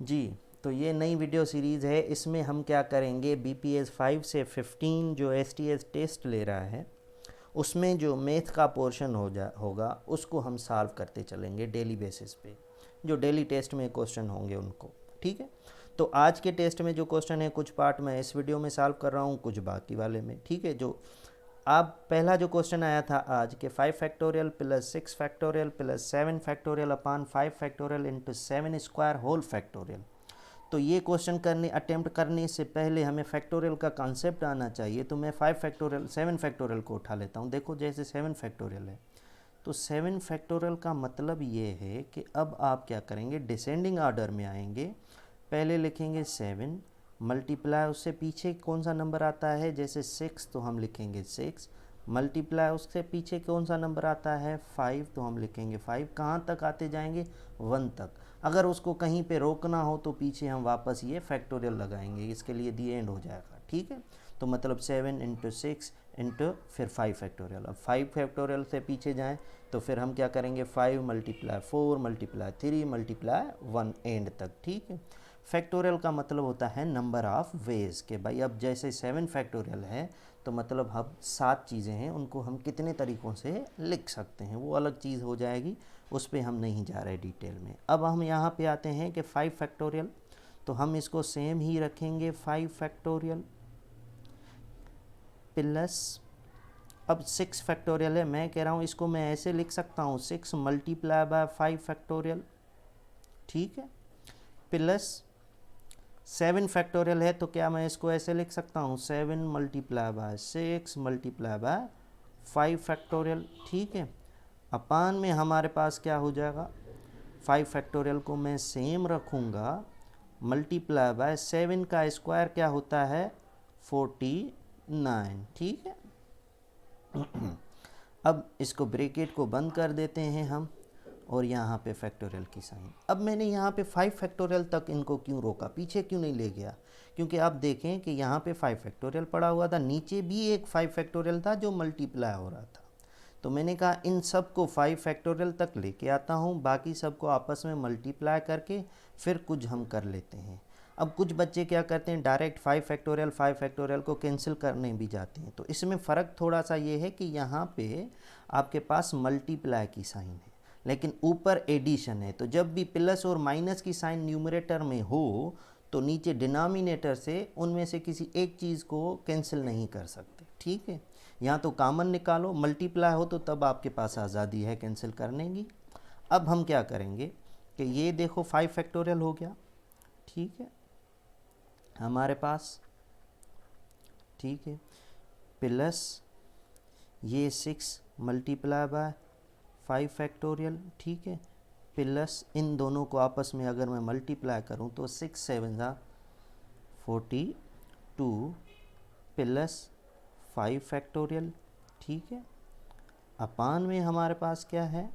जी, तो ये नई वीडियो सीरीज़ है। इसमें हम क्या करेंगे, BPS 5 से 15 जो STS टेस्ट ले रहा है उसमें जो मैथ का पोर्शन होगा उसको हम सॉल्व करते चलेंगे डेली बेसिस पे, जो डेली टेस्ट में क्वेश्चन होंगे उनको। ठीक है, तो आज के टेस्ट में जो क्वेश्चन है कुछ पार्ट मैं इस वीडियो में सॉल्व कर रहा हूँ, कुछ बाकी वाले में। ठीक है, जो आप पहला जो क्वेश्चन आया था आज के 5 factorial plus 6 factorial plus 7 factorial upon 5 factorial into 7 square whole factorial. तो ये क्वेश्चन अटेम्प्ट करने से पहले हमें फैक्टोरियल का कॉन्सेप्ट आना चाहिए। तो मैं 5 फैक्टोरियल 7 फैक्टोरियल को उठा लेता हूँ। देखो जैसे 7 फैक्टोरियल है, तो 7 फैक्टोरियल का मतलब ये है कि अब आप क्या करेंगे, डिसेंडिंग ऑर्डर में आएंगे। पहले लिखेंगे 7 मल्टीप्लाई, उससे पीछे कौन सा नंबर आता है, जैसे 6 तो हम लिखेंगे 6 मल्टीप्लाई, उससे पीछे कौन सा नंबर आता है 5 तो हम लिखेंगे 5। कहाँ तक आते जाएंगे 1 तक। अगर उसको कहीं पे रोकना हो तो पीछे हम वापस ये फैक्टोरियल लगाएंगे, इसके लिए दी एंड हो जाएगा। ठीक है, तो मतलब 7 इंटू 6 इंटू फिर 5 फैक्टोरियल। अब 5 फैक्टोरियल से पीछे जाएं तो फिर हम क्या करेंगे 5 मल्टीप्लाई 4 मल्टीप्लाई 3 मल्टीप्लाई 1 एंड तक। ठीक है, फैक्टोरियल का मतलब होता है नंबर ऑफ वेज के भाई। अब जैसे 7 फैक्टोरियल है तो मतलब हम 7 चीज़ें हैं, उनको हम कितने तरीक़ों से लिख सकते हैं वो अलग चीज़ हो जाएगी, उस पर हम नहीं जा रहे डिटेल में। अब हम यहाँ पे आते हैं कि 5 फैक्टोरियल, तो हम इसको सेम ही रखेंगे 5 फैक्टोरियल प्लस, अब 6 फैक्टोरियल है, मैं कह रहा हूँ इसको मैं ऐसे लिख सकता हूँ 6 मल्टीप्लाई बाय 5 फैक्टोरियल। ठीक है, प्लस 7 फैक्टोरियल है तो क्या मैं इसको ऐसे लिख सकता हूँ 7 multiply by 6 multiply by 5 factorial. ठीक है, अपान में हमारे पास क्या हो जाएगा, 5 फैक्टोरियल को मैं सेम रखूँगा मल्टीप्लाई बाय 7 का स्क्वायर क्या होता है 49। ठीक है, अब इसको ब्रैकेट को बंद कर देते हैं हम, और यहाँ पे फैक्टोरियल की साइन। अब मैंने यहाँ पे 5 फैक्टोरियल तक इनको क्यों रोका, पीछे क्यों नहीं ले गया, क्योंकि आप देखें कि यहाँ पे 5 फैक्टोरियल पड़ा हुआ था, नीचे भी एक 5 फैक्टोरियल था जो मल्टीप्लाई हो रहा था। तो मैंने कहा इन सब को 5 फैक्टोरियल तक लेके आता हूँ, बाकी सबको आपस में मल्टीप्लाई करके फिर कुछ हम कर लेते हैं। अब कुछ बच्चे क्या करते हैं, डायरेक्ट 5 फैक्टोरियल को कैंसिल करने भी जाते हैं। तो इसमें फ़र्क थोड़ा सा ये है कि यहाँ पे आपके पास मल्टीप्लाई की साइन है लेकिन ऊपर एडिशन है। तो जब भी प्लस और माइनस की साइन न्यूमरेटर में हो तो नीचे डिनोमिनेटर से उनमें से किसी एक चीज़ को कैंसिल नहीं कर सकते। ठीक है, यहाँ तो कॉमन निकालो, मल्टीप्लाई हो तो तब आपके पास आज़ादी है कैंसिल करने की। अब हम क्या करेंगे कि ये देखो 5 फैक्टोरियल हो गया, ठीक है हमारे पास, ठीक है, प्लस ये 6 मल्टीप्लाई बाय 5 फैक्टोरियल। ठीक है, प्लस इन दोनों को आपस में अगर मैं मल्टीप्लाई करूं तो 6 7 ज़ा 42 प्लस 5 फैक्टोरियल। ठीक है, अपान में हमारे पास क्या है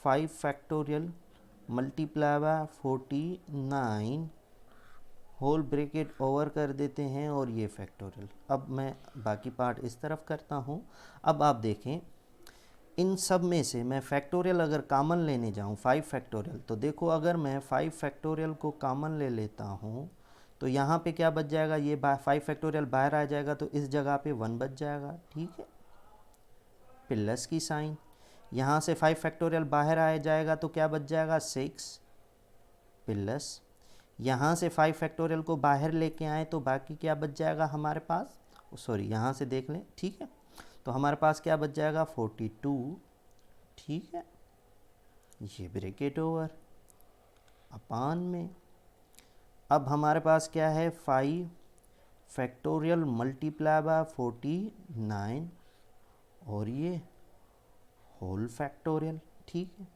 5 factorial multiply by 49 whole bracket over कर देते हैं और ये फैक्टोरियल। अब मैं बाकी पार्ट इस तरफ करता हूँ। अब आप देखें इन सब में से मैं फैक्टोरियल अगर कॉमन लेने जाऊँ 5 फैक्टोरियल, तो देखो अगर मैं 5 फैक्टोरियल को कॉमन ले लेता हूँ तो यहाँ पे क्या बच जाएगा, ये 5 फैक्टोरियल बाहर आ जाएगा तो इस जगह पे 1 बच जाएगा। ठीक है, प्लस की साइन, यहाँ से 5 फैक्टोरियल बाहर आ जाएगा तो क्या बच जाएगा 6 प्लस, यहाँ से 5 फैक्टोरियल को बाहर लेके आए तो बाकी क्या बच जाएगा हमारे पास, सॉरी यहाँ से देख लें। ठीक है, तो हमारे पास क्या बच जाएगा 42। ठीक है, ये ब्रैकेट ओवर अपान में। अब हमारे पास क्या है 5 फैक्टोरियल मल्टीप्लाई बाय 49 और ये होल फैक्टोरियल। ठीक है,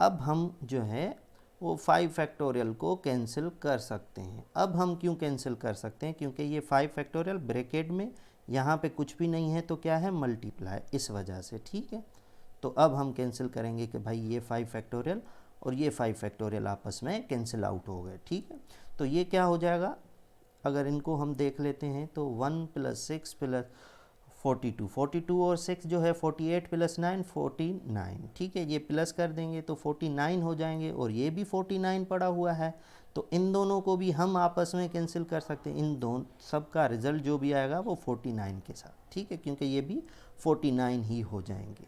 अब हम जो है वो 5 फैक्टोरियल को कैंसिल कर सकते हैं। अब हम क्यों कैंसिल कर सकते हैं, क्योंकि ये 5 फैक्टोरियल ब्रैकेट में यहाँ पे कुछ भी नहीं है तो क्या है मल्टीप्लाई, इस वजह से। ठीक है, तो अब हम कैंसिल करेंगे कि भाई ये 5 फैक्टोरियल और ये 5 फैक्टोरियल आपस में कैंसिल आउट हो गए। ठीक है, तो ये क्या हो जाएगा, अगर इनको हम देख लेते हैं तो 1 प्लस 6 प्लस 42, 42 और 6 जो है 48 प्लस 9 49, ठीक है, ये प्लस कर देंगे तो 49 हो जाएंगे, और ये भी 49 पड़ा हुआ है, तो इन दोनों को भी हम आपस में कैंसिल कर सकते हैं। इन दोनों सब का रिजल्ट जो भी आएगा वो 49 के साथ, ठीक है, क्योंकि ये भी 49 ही हो जाएंगे।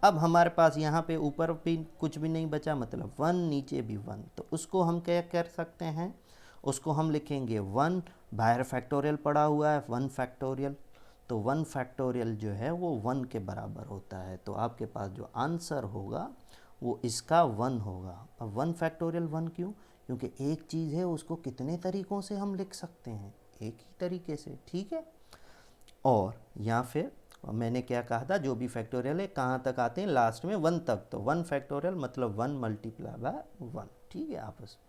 अब हमारे पास यहाँ पे ऊपर भी कुछ भी नहीं बचा, मतलब 1, नीचे भी 1, तो उसको हम क्या कर सकते हैं, उसको हम लिखेंगे 1, बाहर फैक्टोरियल पड़ा हुआ है 1 फैक्टोरियल, तो 1 फैक्टोरियल जो है वो 1 के बराबर होता है, तो आपके पास जो आंसर होगा वो इसका 1 होगा। अब 1 फैक्टोरियल 1 क्यों, क्योंकि एक चीज़ है उसको कितने तरीक़ों से हम लिख सकते हैं, एक ही तरीके से, ठीक है। और या फिर मैंने क्या कहा था, जो भी फैक्टोरियल है कहाँ तक आते हैं, लास्ट में 1 तक, तो 1 फैक्टोरियल मतलब 1 मल्टीप्लाई बाय 1, ठीक है आपस में।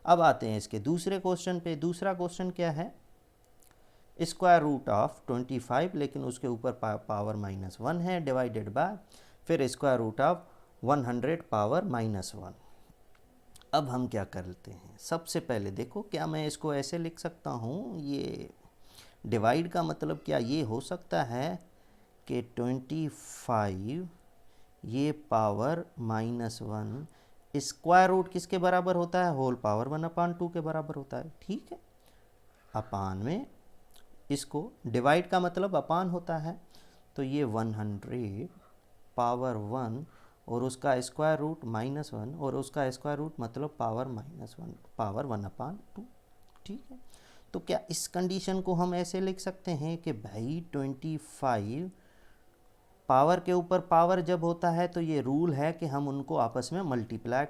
अब आते हैं इसके दूसरे क्वेश्चन पे। दूसरा क्वेश्चन क्या है, स्क्वायर रूट ऑफ 25, लेकिन उसके ऊपर पावर -1 है, डिवाइडेड बाय फिर स्क्वायर रूट ऑफ 100 पावर -1। अब हम क्या करते हैं, सबसे पहले देखो, क्या मैं इसको ऐसे लिख सकता हूँ, ये डिवाइड का मतलब क्या ये हो सकता है कि 25 ये पावर -1 स्क्वायर रूट किसके बराबर होता है, होल पावर 1/2 के बराबर होता है, ठीक है। अपान में इसको डिवाइड का मतलब अपान होता है, तो ये 100 पावर 1 और उसका स्क्वायर रूट -1 और उसका स्क्वायर रूट मतलब पावर -1 पावर 1/2, ठीक है। तो क्या इस कंडीशन को हम ऐसे लिख सकते हैं कि भाई 25 पावर के ऊपर पावर जब होता है तो ये रूल है कि हम उनको आपस में मल्टीप्लाई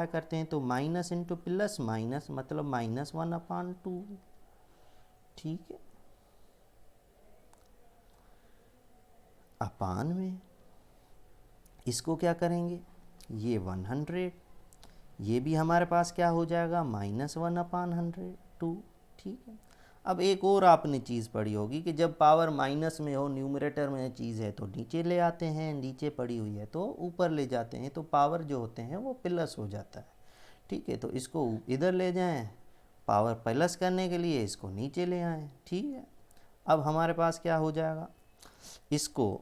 करते हैं, तो माइनस इंटू प्लस माइनस मतलब -1/2, ठीक है। अपान में इसको क्या करेंगे, ये 100, ये भी हमारे पास क्या हो जाएगा -1/100, ठीक है। अब एक और आपने चीज़ पढ़ी होगी कि जब पावर माइनस में हो, न्यूमरेटर में चीज़ है तो नीचे ले आते हैं, नीचे पड़ी हुई है तो ऊपर ले जाते हैं, तो पावर जो होते हैं वो प्लस हो जाता है, ठीक है। तो इसको इधर ले जाएं, पावर प्लस करने के लिए इसको नीचे ले आएँ, ठीक है। अब हमारे पास क्या हो जाएगा, इसको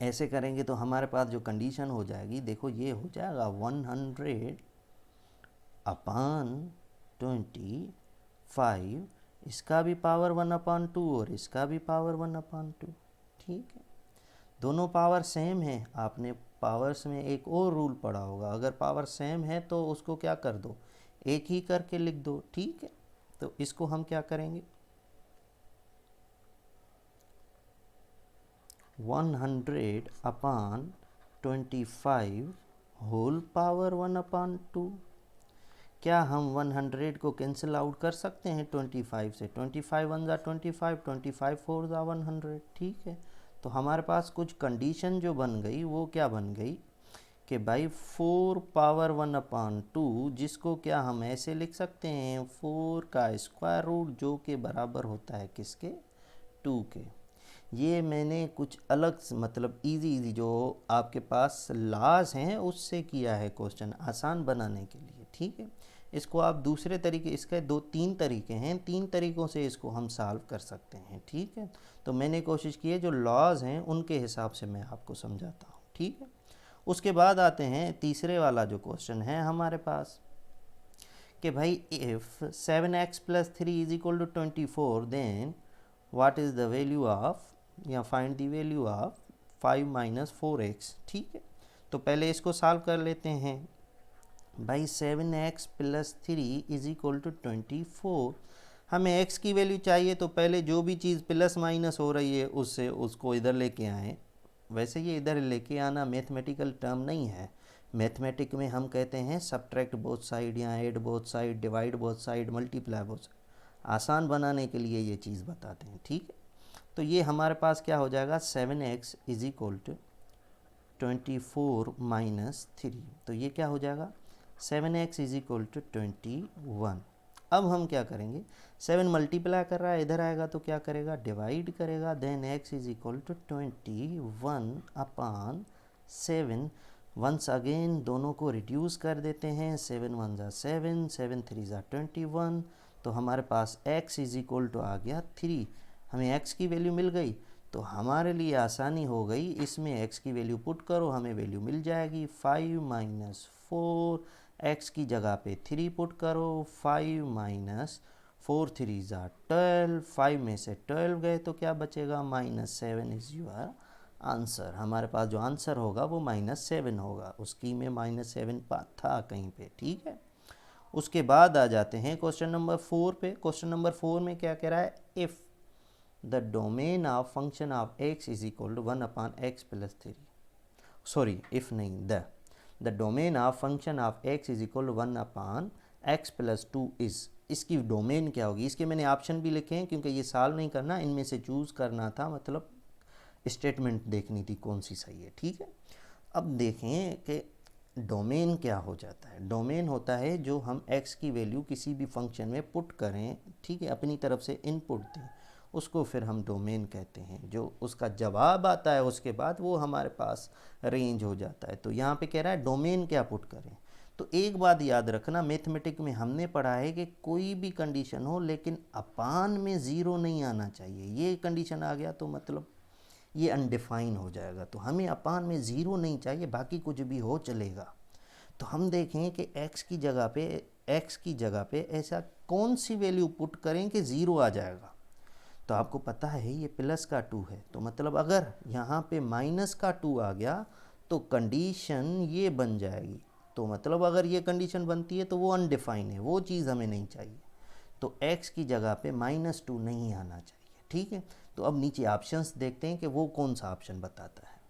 ऐसे करेंगे तो हमारे पास जो कंडीशन हो जाएगी, देखो ये हो जाएगा 100/25, इसका भी पावर 1/2 और इसका भी पावर 1/2, ठीक है। दोनों पावर सेम है, आपने पावर्स में एक और रूल पढ़ा होगा, अगर पावर सेम है तो उसको क्या कर दो, एक ही करके लिख दो, ठीक है। तो इसको हम क्या करेंगे, 100/25 होल पावर 1/2। क्या हम 100 को कैंसिल आउट कर सकते हैं 25 से, 25 1 ज़ा 25, 25 4 ज़ा 100, ठीक है। तो हमारे पास कुछ कंडीशन जो बन गई वो क्या बन गई कि भाई 4 पावर 1/2, जिसको क्या हम ऐसे लिख सकते हैं 4 का स्क्वायर रूट, जो के बराबर होता है किसके, 2 के। ये मैंने कुछ अलग मतलब इजी जो आपके पास लॉज हैं उससे किया है क्वेश्चन आसान बनाने के लिए, ठीक है। इसको आप दूसरे तरीके, इसके 2-3 तरीके हैं, 3 तरीक़ों से इसको हम सॉल्व कर सकते हैं, ठीक है। तो मैंने कोशिश की है जो लॉज हैं उनके हिसाब से मैं आपको समझाता हूँ, ठीक है। उसके बाद आते हैं तीसरे वाला जो क्वेश्चन है हमारे पास कि भाई if 7x + 3 = 24, then what is the value of, या find the value of 5 - 4x, ठीक है। तो पहले इसको सॉल्व कर लेते हैं। भाई 7x + 3 = 24, हमें x की वैल्यू चाहिए, तो पहले जो भी चीज़ प्लस माइनस हो रही है उससे उसको इधर लेके आएँ। वैसे ये इधर लेके आना मैथमेटिकल टर्म नहीं है, मैथमेटिक में हम कहते हैं सब्ट्रैक्ट बोथ साइड या add both side, divide both side, multiply both side, आसान बनाने के लिए ये चीज़ बताते हैं, ठीक है। तो ये हमारे पास क्या हो जाएगा, 7x = 24 - 3, तो ये क्या हो जाएगा 7x = 21। अब हम क्या करेंगे, 7 मल्टीप्लाई कर रहा है, इधर आएगा तो क्या करेगा, डिवाइड करेगा, देन x = 21/7। वंस अगेन दोनों को रिड्यूस कर देते हैं, 7 1 ज़ा 7, 7 3 ज़ा 21, तो हमारे पास x = आ गया 3। हमें x की वैल्यू मिल गई, तो हमारे लिए आसानी हो गई, इसमें x की वैल्यू पुट करो, हमें वैल्यू मिल जाएगी 5 माइनस 4, x की जगह पे 3 पुट करो, 5 माइनस 4 3 ज़ा 12, 5 में से 12 गए तो क्या बचेगा, -7 इज़ योर आंसर। हमारे पास जो आंसर होगा वो -7 होगा, उसकी में -7 था कहीं पे, ठीक है। उसके बाद आ जाते हैं क्वेश्चन नंबर 4 पे। क्वेश्चन नंबर 4 में क्या कह रहा है, if the domain of function of x is equal to 1/x plus 3, sorry if नहीं, the domain of function of x is equal to 1/x plus 2 is, इसकी डोमेन क्या होगी। इसके मैंने ऑप्शन भी लिखे हैं क्योंकि ये सॉल्व नहीं करना, इनमें से चूज़ करना था, मतलब स्टेटमेंट देखनी थी कौन सी सही है, ठीक है। अब देखें कि डोमेन क्या हो जाता है। डोमेन होता है जो हम x की वैल्यू किसी भी फंक्शन में पुट करें, ठीक है, अपनी तरफ से इनपुट दें, उसको फिर हम डोमेन कहते हैं। जो उसका जवाब आता है उसके बाद वो हमारे पास रेंज हो जाता है। तो यहाँ पे कह रहा है डोमेन क्या पुट करें। तो एक बात याद रखना, मैथमेटिक में हमने पढ़ा है कि कोई भी कंडीशन हो लेकिन अपान में ज़ीरो नहीं आना चाहिए। ये कंडीशन आ गया तो मतलब ये अनडिफाइन हो जाएगा, तो हमें अपान में ज़ीरो नहीं चाहिए, बाकी कुछ भी हो चलेगा। तो हम देखें कि x की जगह पे ऐसा कौन सी वैल्यू पुट करें कि ज़ीरो आ जाएगा। तो आपको पता है ये प्लस का 2 है, तो मतलब अगर यहाँ पे माइनस का 2 आ गया तो कंडीशन ये बन जाएगी। तो मतलब अगर ये कंडीशन बनती है तो वो अनडिफाइन है, वो चीज़ हमें नहीं चाहिए। तो x की जगह पे -2 नहीं आना चाहिए, ठीक है। तो अब नीचे ऑप्शंस देखते हैं कि वो कौन सा ऑप्शन बताता है।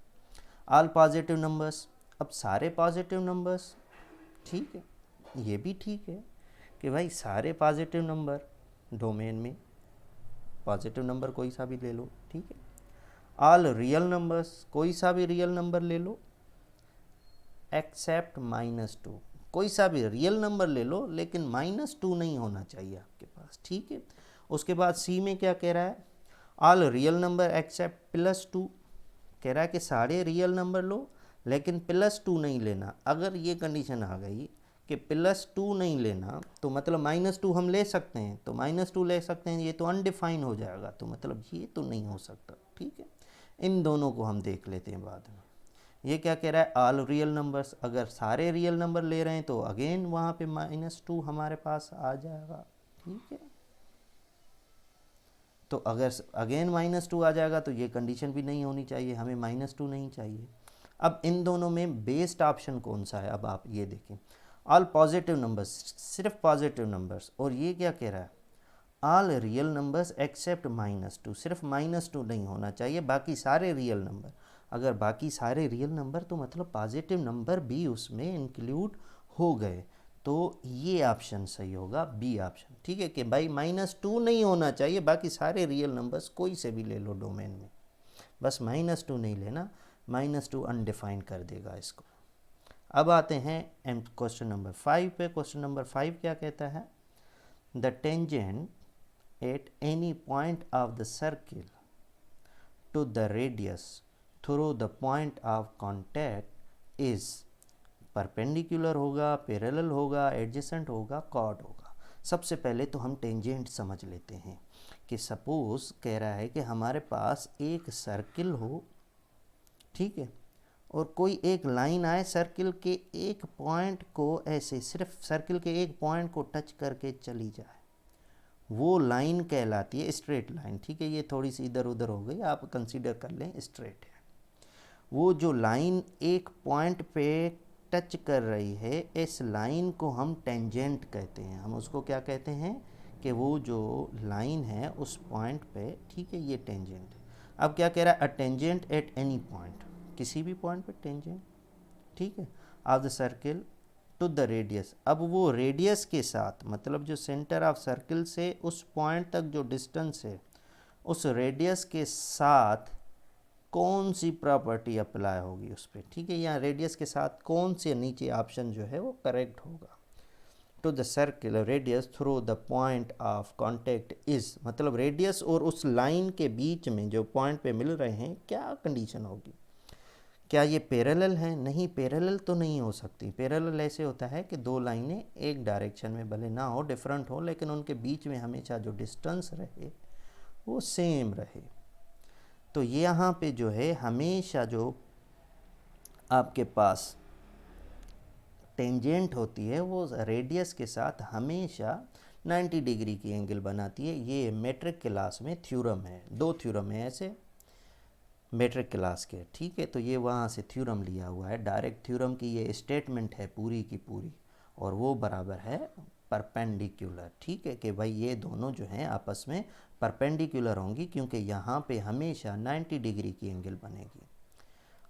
ऑल पॉजिटिव नंबर्स, अब सारे पॉजिटिव नंबर्स, ठीक है, ये भी ठीक है कि भाई सारे पॉजिटिव नंबर डोमेन में, पॉजिटिव नंबर कोई सा भी ले लो, ठीक है। ऑल रियल नंबर्स, कोई सा भी रियल नंबर ले लो एक्सेप्ट -2, कोई सा भी रियल नंबर ले लो लेकिन -2 नहीं होना चाहिए आपके पास, ठीक है। उसके बाद सी में क्या कह रहा है, ऑल रियल नंबर एक्सेप्ट +2, कह रहा है कि सारे रियल नंबर लो लेकिन +2 नहीं लेना। अगर ये कंडीशन आ गई कि +2 नहीं लेना तो मतलब -2 हम ले सकते हैं, तो -2 ले सकते हैं, ये तो अनडिफाइन हो जाएगा, तो मतलब ये तो नहीं हो सकता, ठीक है। इन दोनों को हम देख लेते हैं बाद में। ये क्या कह रहा है, ऑल रियल नंबर्स, अगर सारे रियल नंबर ले रहे हैं तो अगेन वहाँ पे -2 हमारे पास आ जाएगा, ठीक है। तो अगर अगेन -2 आ जाएगा तो ये कंडीशन भी नहीं होनी चाहिए, हमें -2 नहीं चाहिए। अब इन दोनों में बेस्ट ऑप्शन कौन सा है, अब आप ये देखें, ऑल पॉजिटिव नंबर्स, सिर्फ पॉजिटिव नंबर्स, और ये क्या कह रहा है, ऑल रियल नंबर्स एक्सेप्ट -2, सिर्फ -2 नहीं होना चाहिए, बाकी सारे रियल नंबर। अगर बाकी सारे रियल नंबर तो मतलब पॉजिटिव नंबर भी उसमें इंक्लूड हो गए, तो ये ऑप्शन सही होगा, बी ऑप्शन, ठीक है, कि भाई -2 नहीं होना चाहिए, बाकी सारे रियल नंबर्स कोई से भी ले लो डोमेन में, बस -2 नहीं लेना, -2 अनडिफाइन कर देगा इसको। अब आते हैं क्वेश्चन नंबर 5 पे। क्वेश्चन नंबर 5 क्या कहता है, the tangent at any point of the circle to the radius through the point of contact is perpendicular होगा, पैरेलल होगा, एडजेसेंट होगा, कॉर्ड होगा। सबसे पहले तो हम टेंजेंट समझ लेते हैं कि सपोज कह रहा है कि हमारे पास एक सर्किल हो, ठीक है, और कोई एक लाइन आए सर्किल के एक पॉइंट को ऐसे सिर्फ सर्किल के एक पॉइंट को टच करके चली जाए, वो लाइन कहलाती है स्ट्रेट लाइन, ठीक है। ये थोड़ी सी इधर उधर हो गई, आप कंसीडर कर लें स्ट्रेट है। वो जो लाइन एक पॉइंट पे टच कर रही है, इस लाइन को हम टेंजेंट कहते हैं। हम उसको क्या कहते हैं कि वो जो लाइन है उस पॉइंट पे, ठीक है, ये टेंजेंट है। अब क्या कह रहा है, a tangent at any point, किसी भी पॉइंट पे टेंजेंट, ठीक है, of the circle to the radius. अब वो रेडियस के साथ, मतलब जो सेंटर ऑफ सर्किल से उस पॉइंट तक जो डिस्टेंस है, उस रेडियस के साथ कौन सी प्रॉपर्टी अप्लाई होगी उस पर, ठीक है। यहाँ रेडियस के साथ कौन से, नीचे ऑप्शन जो है वो करेक्ट होगा। To the circle radius through the point of contact is, मतलब रेडियस और उस लाइन के बीच में जो पॉइंट पे मिल रहे हैं क्या कंडीशन होगी, क्या ये पैरेलल हैं, नहीं पैरेलल तो नहीं हो सकती। पैरेलल ऐसे होता है कि दो लाइनें एक डायरेक्शन में भले ना हो, डिफरेंट हो, लेकिन उनके बीच में हमेशा जो डिस्टेंस रहे वो सेम रहे। तो यहाँ पे जो है हमेशा जो आपके पास टेंजेंट होती है वो रेडियस के साथ हमेशा 90 डिग्री की एंगल बनाती है। ये मेट्रिक क्लास में थ्योरम है, 2 थ्योरम है ऐसे मेट्रिक क्लास के, ठीक है। तो ये वहाँ से थ्योरम लिया हुआ है, डायरेक्ट थ्योरम की ये स्टेटमेंट है पूरी की पूरी, और वो बराबर है परपेंडिकुलर, ठीक है। कि भाई ये दोनों जो हैं आपस में परपेंडिकुलर होंगी क्योंकि यहाँ पे हमेशा 90 डिग्री की एंगल बनेगी।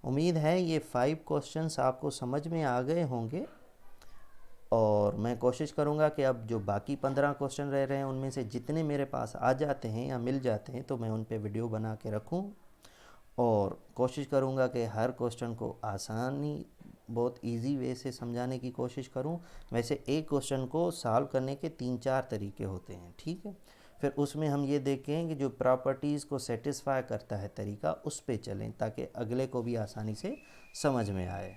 उम्मीद है ये 5 क्वेश्चंस आपको समझ में आ गए होंगे, और मैं कोशिश करूँगा कि अब जो बाकी 15 क्वेश्चन रह रहे हैं उनमें से जितने मेरे पास आ जाते हैं या मिल जाते हैं तो मैं उन पे वीडियो बना के रखूँ, और कोशिश करूँगा कि हर क्वेश्चन को आसानी बहुत इजी वे से समझाने की कोशिश करूँ। वैसे एक क्वेश्चन को सॉल्व करने के 3-4 तरीके होते हैं, ठीक है। फिर उसमें हम ये देखें कि जो प्रॉपर्टीज़ को सेटिस्फाई करता है तरीका, उस पे चलें ताकि अगले को भी आसानी से समझ में आए।